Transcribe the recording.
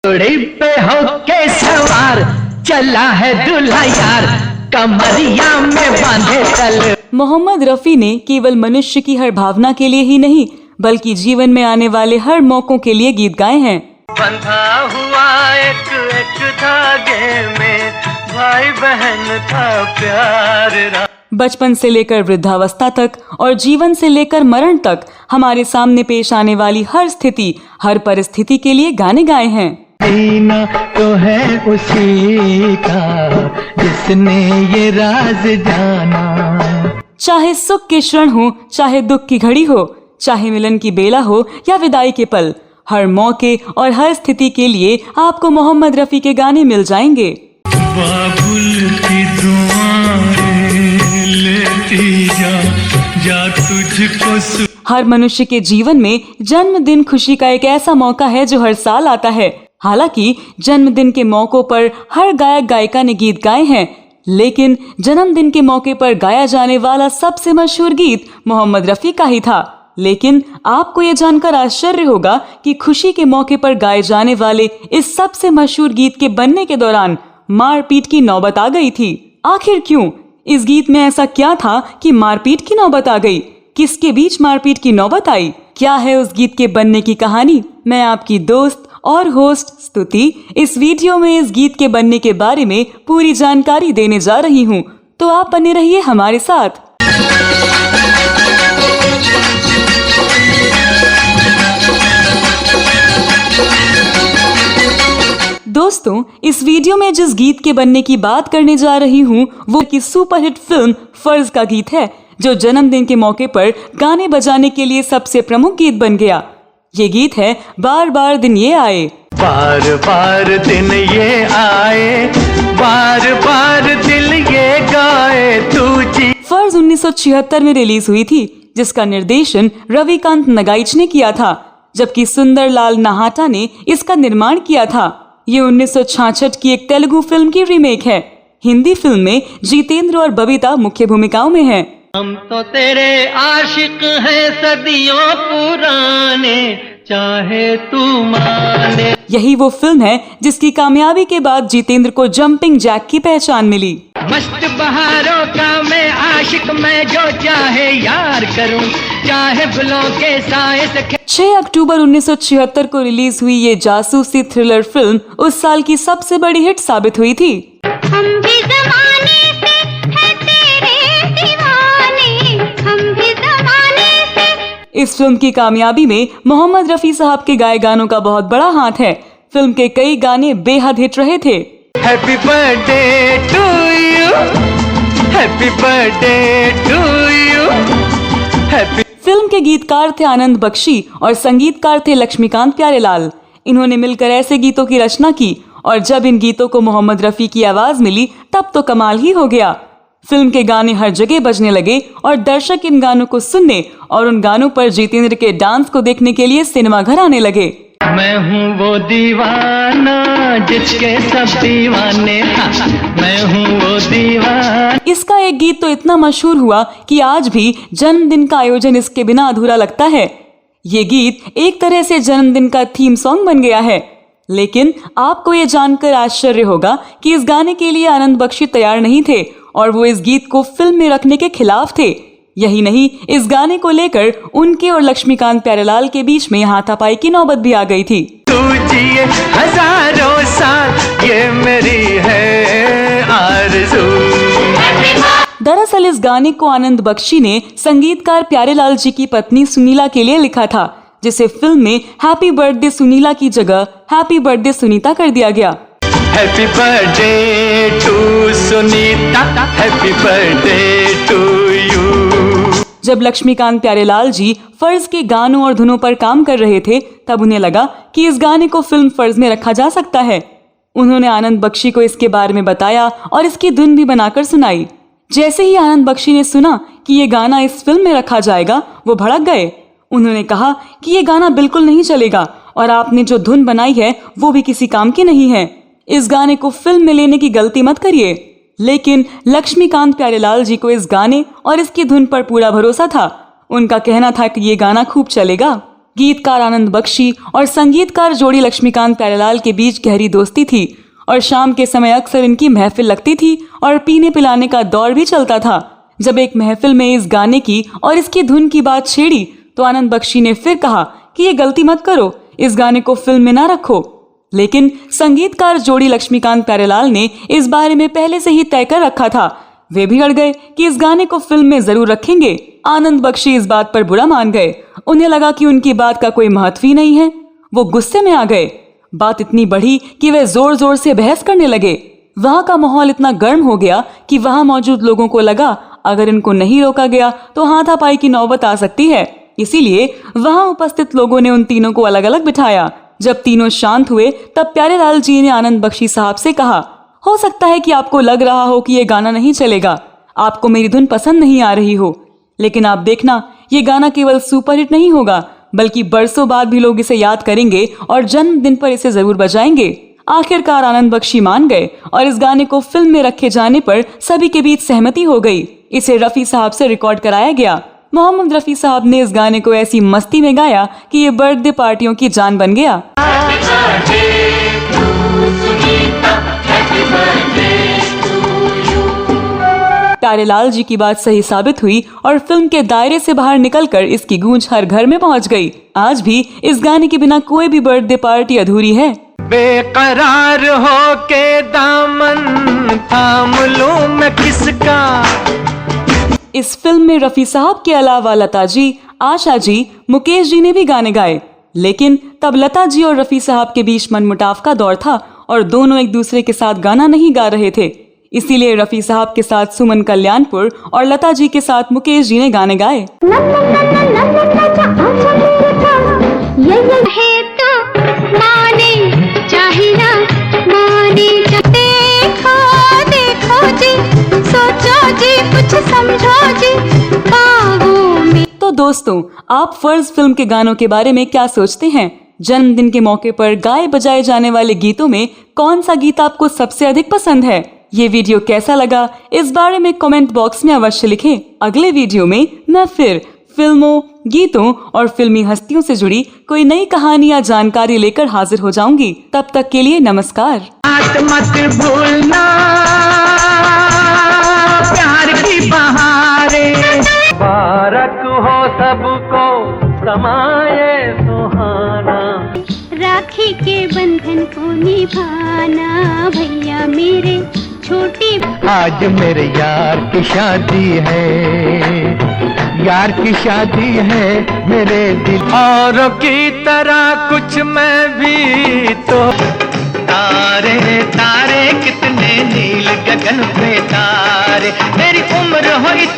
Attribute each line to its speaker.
Speaker 1: घोड़े पे होके सवार चला है दूल्हा यार, कमरिया में बांधे तल।
Speaker 2: मोहम्मद रफी ने केवल मनुष्य की हर भावना के लिए ही नहीं बल्कि जीवन में आने वाले हर मौकों के लिए गीत गाए हैं।
Speaker 1: बंधा हुआ एक एक धागे में भाई बहन था प्यार।
Speaker 2: बचपन से लेकर वृद्धावस्था तक और जीवन से लेकर मरण तक हमारे सामने पेश आने वाली हर स्थिति, हर परिस्थिति के लिए गाने गाए हैं।
Speaker 1: सीना तो है उसी का जिसने ये राज जाना।
Speaker 2: चाहे सुख के क्षण हो, चाहे दुख की घड़ी हो, चाहे मिलन की बेला हो या विदाई के पल, हर मौके और हर स्थिति के लिए आपको मोहम्मद रफी के गाने मिल जाएंगे।
Speaker 1: बाबुल की दुआएं लेती जा तुझको।
Speaker 2: हर मनुष्य के जीवन में जन्मदिन खुशी का एक ऐसा मौका है जो हर साल आता है। हालांकि जन्मदिन के मौकों पर हर गायक गायिका ने गीत गाए हैं, लेकिन जन्मदिन के मौके पर गाया जाने वाला सबसे मशहूर गीत मोहम्मद रफी का ही था। लेकिन आपको ये जानकर आश्चर्य होगा कि खुशी के मौके पर गाए जाने वाले इस सबसे मशहूर गीत के बनने के दौरान मारपीट की नौबत आ गई थी। आखिर क्यों? इस गीत में ऐसा क्या था कि मारपीट की नौबत आ गई? किसके बीच मारपीट की नौबत आई? क्या है उस गीत के बनने की कहानी? मैं आपकी दोस्त और होस्ट स्तुति इस वीडियो में इस गीत के बनने के बारे में पूरी जानकारी देने जा रही हूँ, तो आप बने रहिए हमारे साथ। दोस्तों, इस वीडियो में जिस गीत के बनने की बात करने जा रही हूँ वो की सुपरहिट फिल्म फर्ज का गीत है, जो जन्मदिन के मौके पर गाने बजाने के लिए सबसे प्रमुख गीत बन गया। ये गीत है बार बार दिन ये आए।
Speaker 1: बार बार दिन ये आए, बार बार दिल ये गाए तुझी।
Speaker 2: फर्ज 1976 में रिलीज हुई थी, जिसका निर्देशन रविकांत नगाइच ने किया था, जबकि सुंदरलाल नाहाटा ने इसका निर्माण किया था। ये 1966 की एक तेलुगु फिल्म की रीमेक है। हिंदी फिल्म में जितेंद्र और बबीता मुख्य भूमिकाओं में हैं।
Speaker 1: हम तो तेरे आशिक हैं सदियों पुराने, चाहे तू माने।
Speaker 2: यही वो फिल्म है जिसकी कामयाबी के बाद जितेंद्र को जंपिंग जैक की पहचान मिली।
Speaker 1: मस्त बहारों का मैं आशिक, मैं जो चाहे यार करूं, चाहे गुलों के साए से।
Speaker 2: 6 अक्टूबर 1976 को रिलीज हुई ये जासूसी थ्रिलर फिल्म उस साल की सबसे बड़ी हिट साबित हुई थी।
Speaker 3: हम भी ज़माने से हैं तेरे दीवाने, हम भी ज़माने से।
Speaker 2: इस फिल्म की कामयाबी में मोहम्मद रफी साहब के गाए गानों का बहुत बड़ा हाथ है। फिल्म के कई गाने बेहद हिट रहे थे।
Speaker 1: Happy birthday to you, happy birthday to you, happy.
Speaker 2: Film के गीतकार थे आनंद बख्शी और संगीतकार थे लक्ष्मीकांत प्यारेलाल। इन्होंने मिलकर ऐसे गीतों की रचना की और जब इन गीतों को मोहम्मद रफी की आवाज मिली तब तो कमाल ही हो गया। फिल्म के गाने हर जगह बजने लगे और दर्शक इन गानों को सुनने और उन गानों पर जितेंद्र के डांस को देखने के लिए सिनेमा घर आने लगे।
Speaker 1: मैं हूँ वो दीवाना जिसके सब दीवाने, मैं हूँ वो दीवाना।
Speaker 2: इसका एक गीत तो इतना मशहूर हुआ कि आज भी जन्मदिन का आयोजन इसके बिना अधूरा लगता है। ये गीत एक तरह से जन्मदिन का थीम सॉन्ग बन गया है। लेकिन आपको ये जानकर आश्चर्य होगा कि इस गाने के लिए आनंद बख्शी तैयार नहीं थे और वो इस गीत को फिल्म में रखने के खिलाफ थे। यही नहीं, इस गाने को लेकर उनके और लक्ष्मीकांत प्यारेलाल के बीच में हाथापाई की नौबत भी आ गई थी।
Speaker 1: तू जिए हजारों साल, ये मेरी है आरज़ू।
Speaker 2: दरअसल इस गाने को आनंद बख्शी ने संगीतकार प्यारेलाल जी की पत्नी सुनीला के लिए लिखा था, जिसे फिल्म में हैप्पी बर्थडे सुनीला की जगह हैप्पी बर्थडे सुनीता कर दिया गया।
Speaker 1: Happy birthday to Sunita, happy birthday to you.
Speaker 2: जब लक्ष्मीकांत प्यारेलाल जी फर्ज के गानों और धुनों पर काम कर रहे थे तब उन्हें लगा कि इस गाने को फिल्म फर्ज में रखा जा सकता है। उन्होंने आनंद बख्शी को इसके बारे में बताया और इसकी धुन भी बनाकर सुनाई। जैसे ही आनंद बख्शी ने सुना कि ये गाना इस फिल्म में रखा जाएगा, वो भड़क गए। उन्होंने कहा कि ये गाना बिल्कुल नहीं चलेगा और आपने जो धुन बनाई है वो भी किसी काम की नहीं है। इस गाने को फिल्म में लेने की गलती मत करिए। लेकिन लक्ष्मीकांत प्यारेलाल जी को इस गाने और इसकी धुन पर पूरा भरोसा था। उनका कहना था कि ये गाना खूब चलेगा। गीतकार आनंद बख्शी और संगीतकार जोड़ी लक्ष्मीकांत प्यारेलाल के बीच गहरी दोस्ती थी और शाम के समय अक्सर इनकी महफिल लगती थी और पीने पिलाने का दौर भी चलता था। जब एक महफिल में इस गाने की और इसकी धुन की बात छेड़ी तो आनंद बख्शी ने फिर कहा कि ये गलती मत करो, इस गाने को फिल्म में ना रखो। लेकिन संगीतकार जोड़ी लक्ष्मीकांत प्यारेलाल ने इस बारे में पहले से ही तय कर रखा था। वे भी अड़ गए कि इस गाने को फिल्म में जरूर रखेंगे। आनंद बख्शी इस बात पर बुरा मान गए। उन्हें लगा कि उनकी बात का कोई महत्व ही नहीं है। वो गुस्से में आ गए। बात इतनी बढ़ी कि वे जोर जोर से बहस करने लगे। वहां का माहौल इतना गर्म हो गया कि वहां मौजूद लोगों को लगा अगर इनको नहीं रोका गया तो हाथापाई की नौबत आ सकती है। इसीलिए वहां उपस्थित लोगों ने उन तीनों को अलग अलग बिठाया। जब तीनों शांत हुए तब प्यारेलाल जी ने आनंद बख्शी साहब से कहा, हो सकता है कि आपको लग रहा हो कि ये गाना नहीं चलेगा, आपको मेरी धुन पसंद नहीं आ रही हो, लेकिन आप देखना ये गाना केवल सुपरहिट नहीं होगा बल्कि बरसों बाद भी लोग इसे याद करेंगे और जन्मदिन पर इसे जरूर बजाएंगे। आखिरकार आनंद बख्शी मान गए और इस गाने को फिल्म में रखे जाने पर सभी के बीच सहमति हो गई। इसे रफी साहब से रिकॉर्ड कराया गया। मोहम्मद रफी साहब ने इस गाने को ऐसी मस्ती में गाया कि ये बर्थडे पार्टियों की जान बन गया। प्यारेलाल जी की बात सही साबित हुई और फिल्म के दायरे से बाहर निकलकर इसकी गूंज हर घर में पहुंच गई। आज भी इस गाने के बिना कोई भी बर्थडे पार्टी अधूरी है।
Speaker 1: बेकरार हो के दामन थाम लूं मैं किसका।
Speaker 2: इस फिल्म में रफी साहब के अलावा लता जी, आशा जी, मुकेश जी ने भी गाने गाए, लेकिन तब लता जी और रफी साहब के बीच मनमुटाव का दौर था और दोनों एक दूसरे के साथ गाना नहीं गा रहे थे। इसीलिए रफी साहब के साथ सुमन कल्याणपुर और लता जी के साथ मुकेश जी ने गाने गाए। तो दोस्तों, आप फर्ज फिल्म के गानों के बारे में क्या सोचते हैं? जन्मदिन के मौके पर गाए बजाए जाने वाले गीतों में कौन सा गीत आपको सबसे अधिक पसंद है? ये वीडियो कैसा लगा इस बारे में कमेंट बॉक्स में अवश्य लिखें। अगले वीडियो में मैं फिर फिल्मों, गीतों और फिल्मी हस्तियों से जुड़ी कोई नई कहानी या जानकारी लेकर हाजिर हो जाऊंगी। तब तक के लिए नमस्कार।
Speaker 1: मत भूलना प्यार की बहारें, मुबारक हो सबको समाए सुहाना।
Speaker 3: राखी के बंधन को निभाना भैया मेरे छोटी।
Speaker 1: आज मेरे यार की शादी है, यार की शादी है मेरे दिल। औरों की तरह कुछ मैं भी तो। तारे तारे कितने नील गगन पे तारे, मेरी उम्र हो